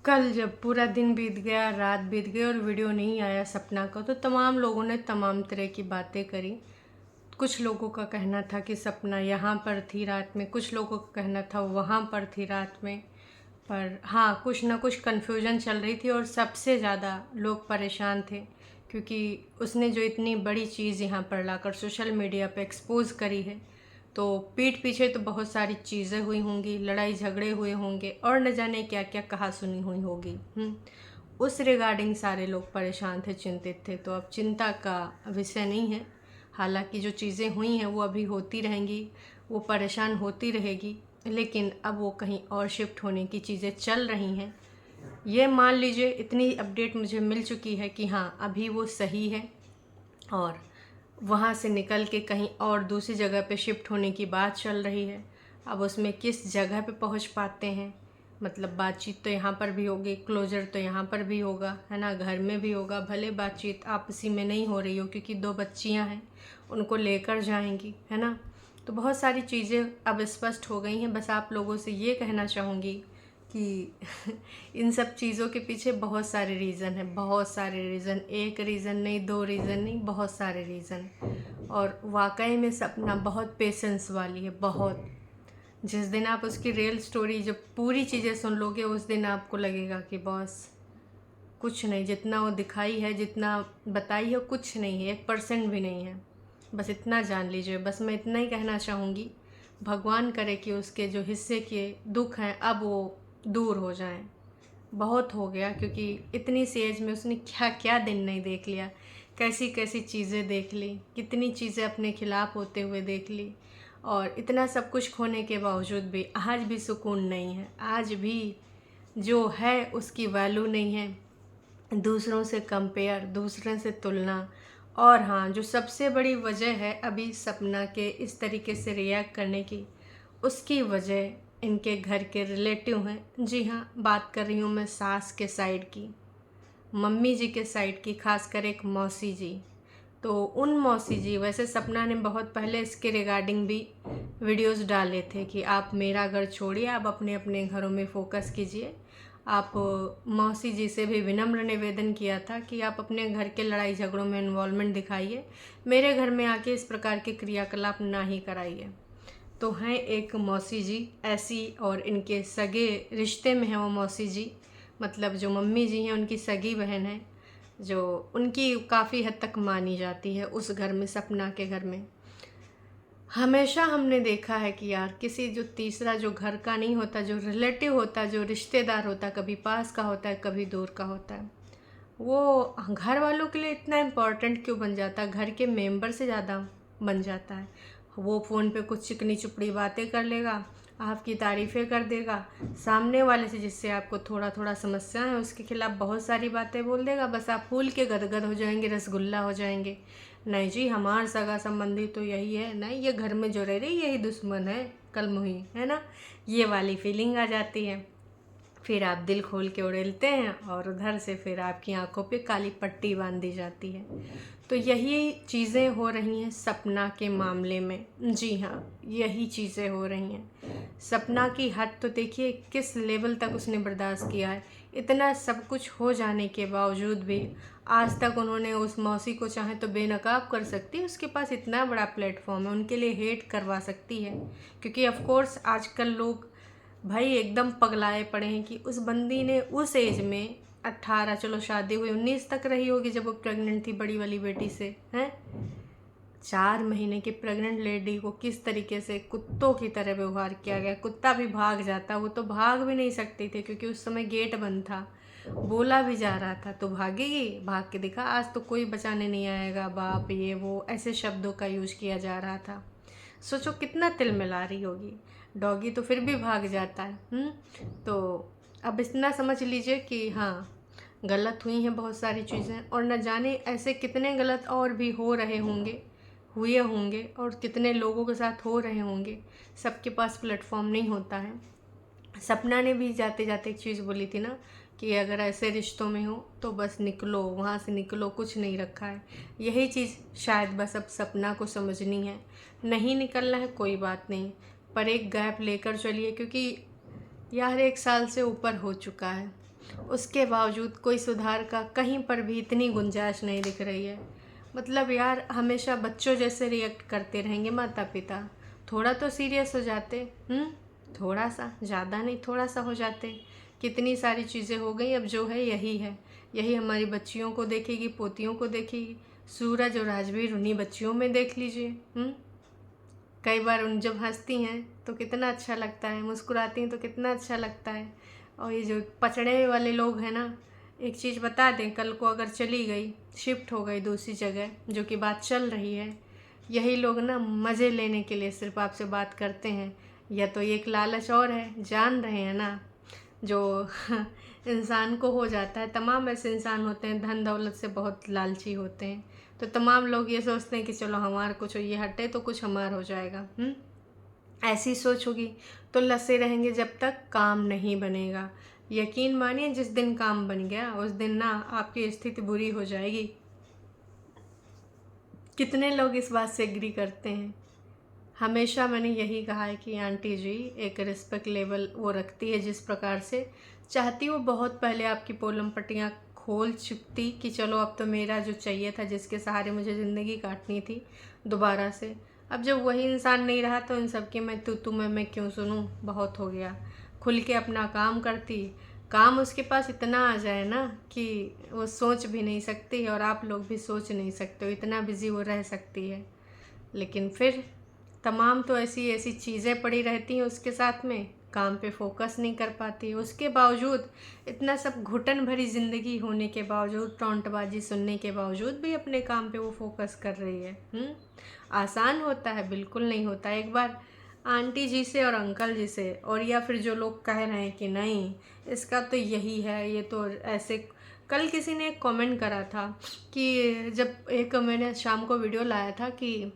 कल जब पूरा दिन बीत गया, रात बीत गई और वीडियो नहीं आया सपना का, तो तमाम लोगों ने तमाम तरह की बातें करी। कुछ लोगों का कहना था कि सपना यहाँ पर थी रात में, कुछ लोगों का कहना था वहाँ पर थी रात में। पर हाँ, कुछ ना कुछ कन्फ्यूजन चल रही थी और सबसे ज़्यादा लोग परेशान थे, क्योंकि उसने जो इतनी बड़ी चीज़ यहाँ पर लाकर सोशल मीडिया पे एक्सपोज करी है, तो पीठ पीछे तो बहुत सारी चीज़ें हुई होंगी, लड़ाई झगड़े हुए होंगे और न जाने क्या क्या कहा सुनी हुई होगी। उस रिगार्डिंग सारे लोग परेशान थे, चिंतित थे। तो अब चिंता का विषय नहीं है। हालांकि जो चीज़ें हुई हैं वो अभी होती रहेंगी, वो परेशान होती रहेगी, लेकिन अब वो कहीं और शिफ्ट होने की चीज़ें चल रही हैं। ये मान लीजिए इतनी अपडेट मुझे मिल चुकी है कि हाँ, अभी वो सही है और वहाँ से निकल के कहीं और दूसरी जगह पे शिफ्ट होने की बात चल रही है। अब उसमें किस जगह पे पहुँच पाते हैं, मतलब बातचीत तो यहाँ पर भी होगी, क्लोजर तो यहाँ पर भी होगा, है ना, घर में भी होगा। भले बातचीत आपसी में नहीं हो रही हो, क्योंकि 2 बच्चियाँ हैं, उनको लेकर जाएंगी, है ना। तो बहुत सारी चीज़ें अब स्पष्ट हो गई हैं। बस आप लोगों से ये कहना चाहूँगी कि इन सब चीज़ों के पीछे बहुत सारे रीज़न हैं, बहुत सारे रीज़न। एक रीज़न नहीं, 2 रीज़न नहीं, बहुत सारे रीज़न। और वाकई में सपना बहुत पेशेंस वाली है, बहुत। जिस दिन आप उसकी रियल स्टोरी, जब पूरी चीज़ें सुन लोगे, उस दिन आपको लगेगा कि बॉस कुछ नहीं, जितना वो दिखाई है, जितना बताई है, कुछ नहीं है, 1% भी नहीं है। बस इतना जान लीजिए। बस मैं इतना ही कहना चाहूँगी, भगवान करे कि उसके जो हिस्से के दुख हैं अब वो दूर हो जाएं। बहुत हो गया, क्योंकि इतनी सी एज में उसने क्या क्या दिन नहीं देख लिया, कैसी कैसी चीज़ें देख ली, कितनी चीज़ें अपने खिलाफ होते हुए देख ली। और इतना सब कुछ खोने के बावजूद भी आज भी सुकून नहीं है, आज भी जो है उसकी वैल्यू नहीं है। दूसरों से कंपेयर, दूसरों से तुलना। और हाँ, जो सबसे बड़ी वजह है अभी सपना के इस तरीके से रिएक्ट करने की, उसकी वजह इनके घर के रिलेटिव हैं। जी हाँ, बात कर रही हूँ मैं सास के साइड की, मम्मी जी के साइड की, खासकर एक मौसी जी। तो उन मौसी जी, वैसे सपना ने बहुत पहले इसके रिगार्डिंग भी वीडियोस डाले थे कि आप मेरा घर छोड़िए, आप अपने अपने घरों में फोकस कीजिए। आप मौसी जी से भी विनम्र निवेदन किया था कि आप अपने घर के लड़ाई झगड़ों में इन्वॉल्वमेंट दिखाइए, मेरे घर में आके इस प्रकार के क्रियाकलाप ना ही कराइए। तो हैं एक मौसी जी ऐसी, और इनके सगे रिश्ते में है वो मौसी जी, मतलब जो मम्मी जी हैं उनकी सगी बहन है, जो उनकी काफ़ी हद तक मानी जाती है उस घर में, सपना के घर में। हमेशा हमने देखा है कि यार किसी जो तीसरा जो घर का नहीं होता, जो रिलेटिव होता है, जो रिश्तेदार होता है, कभी पास का होता है, कभी दूर का होता है, वो घर वालों के लिए इतना इम्पोर्टेंट क्यों बन जाता है, घर के मेंबर से ज़्यादा बन जाता है। वो फ़ोन पे कुछ चिकनी चुपड़ी बातें कर लेगा, आपकी तारीफ़ें कर देगा, सामने वाले से जिससे आपको थोड़ा थोड़ा समस्या है उसके खिलाफ़ बहुत सारी बातें बोल देगा। बस आप फूल के गदगद हो जाएंगे, रसगुल्ला हो जाएंगे। नहीं जी, हमारा सगा संबंधी तो यही है, नहीं ये घर में जो रह रही यही दुश्मन है, कल मुही, है ना, ये वाली फीलिंग आ जाती है। फिर आप दिल खोल के उड़ेलते हैं और उधर से फिर आपकी आंखों पे काली पट्टी बांध दी जाती है। तो यही चीज़ें हो रही हैं सपना के मामले में। जी हाँ, यही चीज़ें हो रही हैं। सपना की हद तो देखिए किस लेवल तक उसने बर्दाश्त किया है। इतना सब कुछ हो जाने के बावजूद भी आज तक उन्होंने उस मौसी को चाहे तो बेनकाब कर सकती है, उसके पास इतना बड़ा प्लेटफॉर्म है, उनके लिए हेट करवा सकती है। क्योंकि ऑफ कोर्स आजकल लोग भाई एकदम पगलाए पड़े हैं कि उस बंदी ने उस एज में 18, चलो शादी हुई 19 तक रही होगी जब वो प्रेग्नेंट थी बड़ी वाली बेटी से, हैं 4 महीने की प्रेग्नेंट लेडी को किस तरीके से कुत्तों की तरह व्यवहार किया गया। कुत्ता भी भाग जाता, वो तो भाग भी नहीं सकती थी क्योंकि उस समय गेट बंद था, बोला भी जा रहा था तो भागेगी, भाग के दिखा, आज तो कोई बचाने नहीं आएगा, बाप ये वो ऐसे शब्दों का यूज किया जा रहा था। सोचो कितना तिल मिला रही होगी। डॉगी तो फिर भी भाग जाता है। तो अब इतना समझ लीजिए कि हाँ, गलत हुई हैं बहुत सारी चीज़ें, और न जाने ऐसे कितने गलत और भी हो रहे होंगे, हुए होंगे, और कितने लोगों के साथ हो रहे होंगे। सबके पास प्लेटफॉर्म नहीं होता है। सपना ने भी जाते जाते एक चीज़ बोली थी ना कि अगर ऐसे रिश्तों में हो तो बस निकलो, वहाँ से निकलो, कुछ नहीं रखा है। यही चीज़ शायद बस अब सपना को समझनी है। नहीं निकलना है कोई बात नहीं, पर एक गैप लेकर चलिए, क्योंकि यार 1 साल से ऊपर हो चुका है। उसके बावजूद कोई सुधार का कहीं पर भी इतनी गुंजाइश नहीं दिख रही है। मतलब यार, हमेशा बच्चों जैसे रिएक्ट करते रहेंगे माता पिता। थोड़ा तो सीरियस हो जाते। थोड़ा सा, ज़्यादा नहीं, थोड़ा सा हो जाते। कितनी सारी चीज़ें हो गई, अब जो है यही है। यही हमारी बच्चियों को देखेगी, पोतियों को देखेगी। सूरज और राजवीर उन्हीं बच्चियों में देख लीजिए। कई बार उन जब हंसती हैं तो कितना अच्छा लगता है, मुस्कुराती हैं तो कितना अच्छा लगता है। और ये जो पचड़े वाले लोग हैं ना, एक चीज़ बता दें, कल को अगर चली गई, शिफ्ट हो गई दूसरी जगह, जो कि बात चल रही है, यही लोग ना मज़े लेने के लिए सिर्फ आपसे बात करते हैं। या तो एक लालच और है, जान रहे हैं ना, जो इंसान को हो जाता है। तमाम ऐसे इंसान होते हैं धन दौलत से बहुत लालची होते हैं। तो तमाम लोग ये सोचते हैं कि चलो हमारा कुछ ये हटे तो कुछ हमारा हो जाएगा। ऐसी सोच होगी तो लसे रहेंगे जब तक काम नहीं बनेगा। यकीन मानिए, जिस दिन काम बन गया उस दिन ना आपकी स्थिति बुरी हो जाएगी। कितने लोग इस बात से एग्री करते हैं? हमेशा मैंने यही कहा है कि आंटी जी एक रिस्पेक्ट लेवल वो रखती है, जिस प्रकार से चाहती वो बहुत पहले आपकी पोलम पट्टियाँ खोल चुकती कि चलो अब तो मेरा जो चाहिए था, जिसके सहारे मुझे ज़िंदगी काटनी थी दोबारा से। अब जब वही इंसान नहीं रहा तो इन सब की मैं तू मैं क्यों सुनूं, बहुत हो गया। खुल के अपना काम करती, काम उसके पास इतना आ जाए ना कि वो सोच भी नहीं सकती, और आप लोग भी सोच नहीं सकते हो, इतना बिजी वो रह सकती है। लेकिन फिर तमाम तो ऐसी ऐसी चीज़ें पड़ी रहती हैं उसके साथ में, काम पे फोकस नहीं कर पाती। उसके बावजूद इतना सब घुटन भरी ज़िंदगी होने के बावजूद, टौंटबाजी सुनने के बावजूद भी अपने काम पे वो फोकस कर रही है। आसान होता है? बिल्कुल नहीं होता। एक बार आंटी जी से और अंकल जी से, और या फिर जो लोग कह रहे हैं कि नहीं इसका तो यही है, ये तो ऐसे, कल किसी ने एक कमेंट करा था कि जब एक मैंने शाम को वीडियो लाया था कि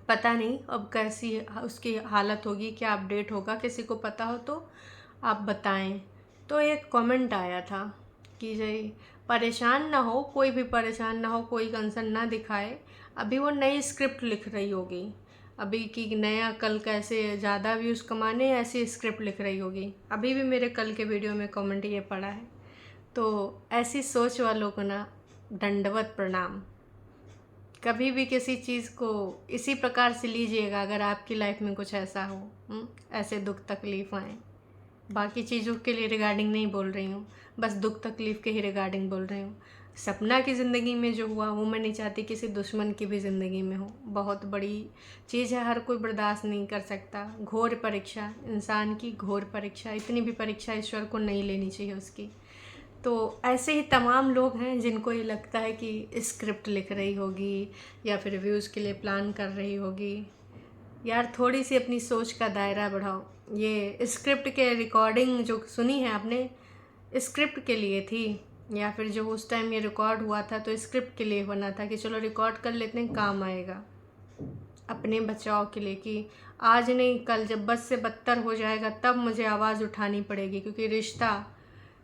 पता नहीं अब कैसी उसकी हालत होगी, क्या अपडेट होगा, किसी को पता हो तो आप बताएं। तो एक कमेंट आया था कि जी परेशान ना हो, कोई भी परेशान ना हो, कोई कंसर्न ना दिखाए, अभी वो नई स्क्रिप्ट लिख रही होगी, अभी की नया कल कैसे ज़्यादा व्यूज़ कमाने ऐसी स्क्रिप्ट लिख रही होगी। अभी भी मेरे कल के वीडियो में कमेंट ये पड़ा है। तो ऐसी सोच वालों को ना दंडवत प्रणाम। कभी भी किसी चीज़ को इसी प्रकार से लीजिएगा अगर आपकी लाइफ में कुछ ऐसा हो, ऐसे दुख तकलीफ़ आए। बाकी चीज़ों के लिए रिगार्डिंग नहीं बोल रही हूँ, बस दुख तकलीफ़ के ही रिगार्डिंग बोल रही हूँ। सपना की ज़िंदगी में जो हुआ वो मैं नहीं चाहती किसी दुश्मन की भी ज़िंदगी में हो। बहुत बड़ी चीज़ है, हर कोई बर्दाश्त नहीं कर सकता। घोर परीक्षा, इंसान की घोर परीक्षा, इतनी भी परीक्षा ईश्वर को नहीं लेनी चाहिए उसकी। तो ऐसे ही तमाम लोग हैं जिनको ये लगता है कि स्क्रिप्ट लिख रही होगी या फिर व्यूज़ के लिए प्लान कर रही होगी। यार थोड़ी सी अपनी सोच का दायरा बढ़ाओ। ये स्क्रिप्ट के रिकॉर्डिंग जो सुनी है आपने, स्क्रिप्ट के लिए थी, या फिर जो उस टाइम ये रिकॉर्ड हुआ था तो स्क्रिप्ट के लिए बना था कि चलो रिकॉर्ड कर लेते हैं, काम आएगा अपने बचाव के लिए, कि आज नहीं कल जब बद से बदतर हो जाएगा तब मुझे आवाज़ उठानी पड़ेगी। क्योंकि रिश्ता,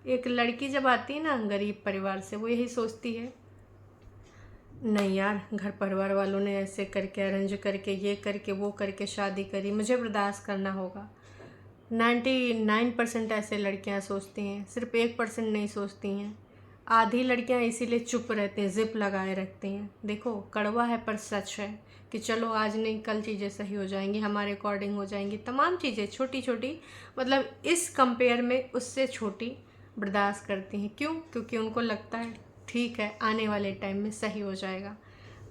एक लड़की जब आती है ना गरीब परिवार से, वो यही सोचती है नहीं यार, घर परिवार वालों ने ऐसे करके अरेंज करके, ये करके, वो करके शादी करी, मुझे बर्दाश्त करना होगा। 99% ऐसे लड़कियां सोचती हैं, सिर्फ 1% नहीं सोचती हैं। आधी लड़कियां इसीलिए चुप रहती हैं, जिप लगाए रखती हैं। देखो कड़वा है पर सच है कि चलो आज नहीं कल चीज़ें सही हो जाएंगी, हमारे अकॉर्डिंग हो जाएंगी। तमाम चीज़ें छोटी छोटी, मतलब इस कंपेयर में उससे छोटी बर्दाश्त करती हैं। क्यों? क्योंकि उनको लगता है ठीक है आने वाले टाइम में सही हो जाएगा।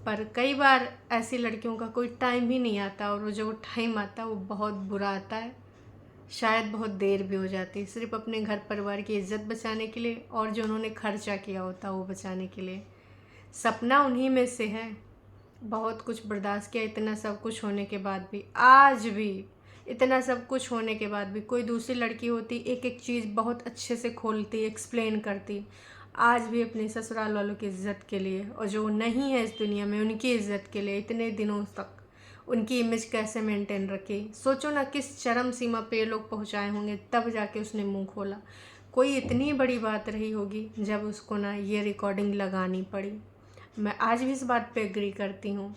पर कई बार ऐसी लड़कियों का कोई टाइम ही नहीं आता, और वो जो टाइम आता है वो बहुत बुरा आता है। शायद बहुत देर भी हो जाती है, सिर्फ अपने घर परिवार की इज्जत बचाने के लिए, और जो उन्होंने खर्चा किया होता है वो बचाने के लिए। सपना उन्हीं में से है। बहुत कुछ बर्दाश्त किया, इतना सब कुछ होने के बाद भी, आज भी इतना सब कुछ होने के बाद भी कोई दूसरी लड़की होती एक एक चीज़ बहुत अच्छे से खोलती, एक्सप्लेन करती, आज भी अपने ससुराल वालों की इज़्ज़त के लिए, और जो नहीं है इस दुनिया में उनकी इज़्ज़त के लिए इतने दिनों तक उनकी इमेज कैसे मेंटेन रखी। सोचो ना किस चरम सीमा पे लोग पहुंचाए होंगे, तब जाके उसने मुंह खोला। कोई इतनी बड़ी बात रही होगी जब उसको ना ये रिकॉर्डिंग लगानी पड़ी। मैं आज भी इस बात पे एग्री करती हूँ,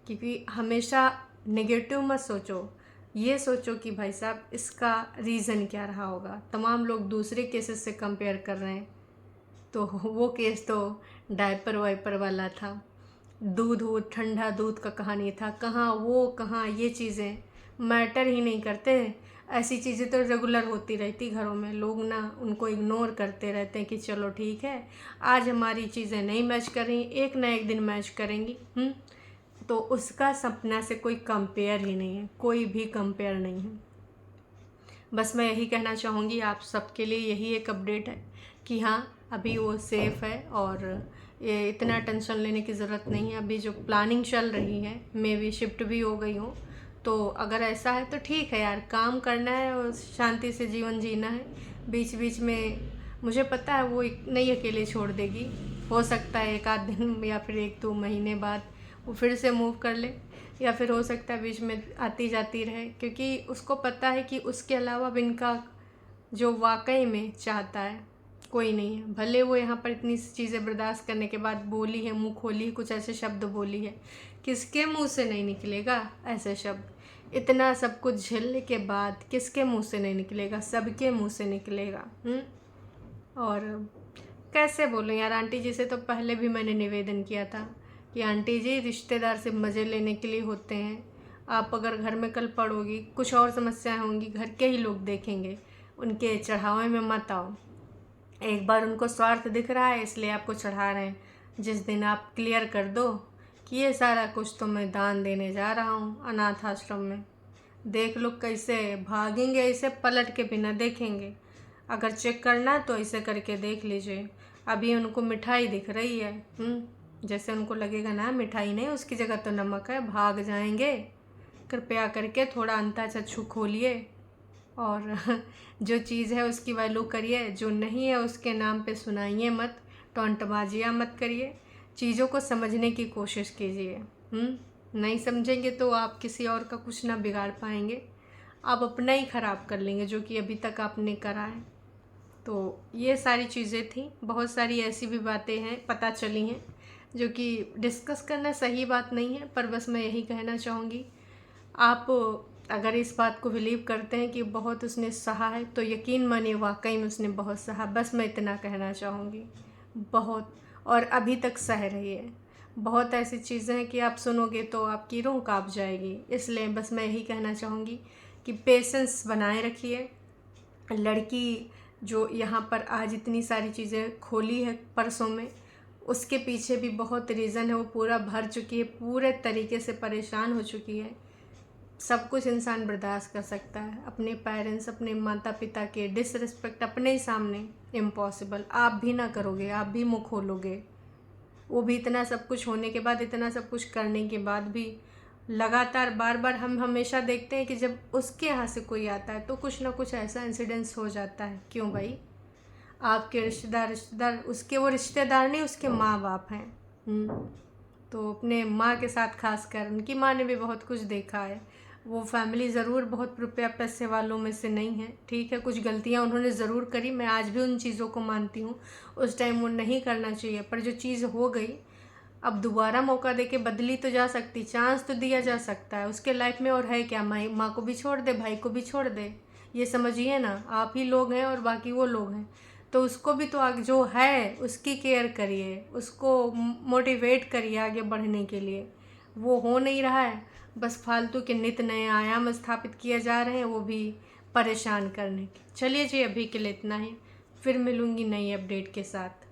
क्योंकि हमेशा नेगेटिव मत सोचो। ये सोचो कि भाई साहब इसका रीज़न क्या रहा होगा। तमाम लोग दूसरे केसेस से कंपेयर कर रहे हैं, तो वो केस तो डायपर वाइपर वाला था, दूध वूध ठंडा दूध का कहानी था। कहाँ वो कहाँ ये चीज़ें मैटर ही नहीं करते। ऐसी चीज़ें तो रेगुलर होती रहती घरों में, लोग ना उनको इग्नोर करते रहते हैं कि चलो ठीक है, आज हमारी चीज़ें नहीं मैच कर रही, एक ना एक दिन मैच करेंगी। तो उसका सपना से कोई कंपेयर ही नहीं है, कोई भी कंपेयर नहीं है। बस मैं यही कहना चाहूँगी आप सबके लिए, यही एक अपडेट है कि हाँ अभी वो सेफ़ है और ये इतना टेंशन लेने की ज़रूरत नहीं है। अभी जो प्लानिंग चल रही है, मे भी शिफ्ट भी हो गई हो, तो अगर ऐसा है तो ठीक है यार, काम करना है और शांति से जीवन जीना है। बीच बीच में मुझे पता है वो नहीं अकेले छोड़ देगी, हो सकता है एक आध दिन या फिर 1-2 महीने बाद वो फिर से मूव कर ले, या फिर हो सकता है बीच में आती जाती रहे, क्योंकि उसको पता है कि उसके अलावा अब इनका जो वाकई में चाहता है कोई नहीं है। भले वो यहाँ पर इतनी चीज़ें बर्दाश्त करने के बाद बोली है, मुँह खोली है, कुछ ऐसे शब्द बोली है, किसके मुंह से नहीं निकलेगा ऐसे शब्द। इतना सब कुछ झेलने के बाद किसके मुंह से नहीं निकलेगा, सबके मुंह से निकलेगा। और कैसे बोलूँ यार, आंटी जी से तो पहले भी मैंने निवेदन किया था कि आंटी जी रिश्तेदार से मज़े लेने के लिए होते हैं। आप अगर घर में कल पड़ोगी, कुछ और समस्याएं होंगी, घर के ही लोग देखेंगे, उनके चढ़ावे में मत आओ। एक बार उनको स्वार्थ दिख रहा है इसलिए आपको चढ़ा रहे हैं। जिस दिन आप क्लियर कर दो कि ये सारा कुछ तो मैं दान देने जा रहा हूँ अनाथ आश्रम में, देख लो कैसे भागेंगे, ऐसे पलट के बिना देखेंगे। अगर चेक करना है तो ऐसे करके देख लीजिए। अभी उनको मिठाई दिख रही है, जैसे उनको लगेगा ना मिठाई नहीं, उसकी जगह तो नमक है, भाग जाएंगे। कृपया करके थोड़ा अंतःचक्षु खोलिए और जो चीज़ है उसकी वैल्यू करिए, जो नहीं है उसके नाम पे सुनाइए मत, टोंटबाजियाँ मत करिए, चीज़ों को समझने की कोशिश कीजिए। नहीं समझेंगे तो आप किसी और का कुछ ना बिगाड़ पाएंगे, आप अपना ही ख़राब कर लेंगे जो कि अभी तक आपने करा है। तो ये सारी चीज़ें थी, बहुत सारी ऐसी भी बातें हैं पता चली हैं जो कि डिस्कस करना सही बात नहीं है, पर बस मैं यही कहना चाहूँगी, आप अगर इस बात को बिलीव करते हैं कि बहुत उसने सहा है तो यकीन मानिए वाकई में उसने बहुत सहा। बस मैं इतना कहना चाहूँगी, बहुत, और अभी तक सह रही है। बहुत ऐसी चीज़ें हैं कि आप सुनोगे तो आपकी रूह काँप जाएगी। इसलिए बस मैं यही कहना चाहूँगी कि पेशेंस बनाए रखिए। लड़की जो यहाँ पर आज इतनी सारी चीज़ें खोली है परसों में, उसके पीछे भी बहुत रीज़न है, वो पूरा भर चुकी है, पूरे तरीके से परेशान हो चुकी है। सब कुछ इंसान बर्दाश्त कर सकता है, अपने पेरेंट्स, अपने माता पिता के डिसरिस्पेक्ट अपने ही सामने इम्पॉसिबल। आप भी ना करोगे, आप भी मुँह खोलोगे, वो भी इतना सब कुछ होने के बाद, इतना सब कुछ करने के बाद भी लगातार बार बार हम हमेशा देखते हैं कि जब उसके यहाँ से कोई आता है तो कुछ ना कुछ ऐसा इंसिडेंस हो जाता है। क्यों भाई, आपके रिश्तेदार उसके वो रिश्तेदार नहीं, उसके माँ बाप हैं। तो अपने माँ के साथ खासकर, उनकी माँ ने भी बहुत कुछ देखा है। वो फैमिली ज़रूर बहुत रुपया पैसे वालों में से नहीं है, ठीक है, कुछ गलतियाँ उन्होंने ज़रूर करी, मैं आज भी उन चीज़ों को मानती हूँ। उस टाइम वो नहीं करना चाहिए, पर जो चीज़ हो गई, अब दोबारा मौका देके बदली तो जा सकती, चांस तो दिया जा सकता है उसके लाइफ में। और है क्या, माँ को भी छोड़ दे, भाई को भी छोड़ दे, ये समझिए ना, आप ही लोग हैं और बाकी वो लोग हैं। तो उसको भी तो आगे जो है उसकी केयर करिए, उसको मोटिवेट करिए आगे बढ़ने के लिए। वो हो नहीं रहा है, बस फालतू के नित नए आयाम स्थापित किए जा रहे हैं, वो भी परेशान करने के। चलिए जी, अभी के लिए इतना ही, फिर मिलूँगी नई अपडेट के साथ।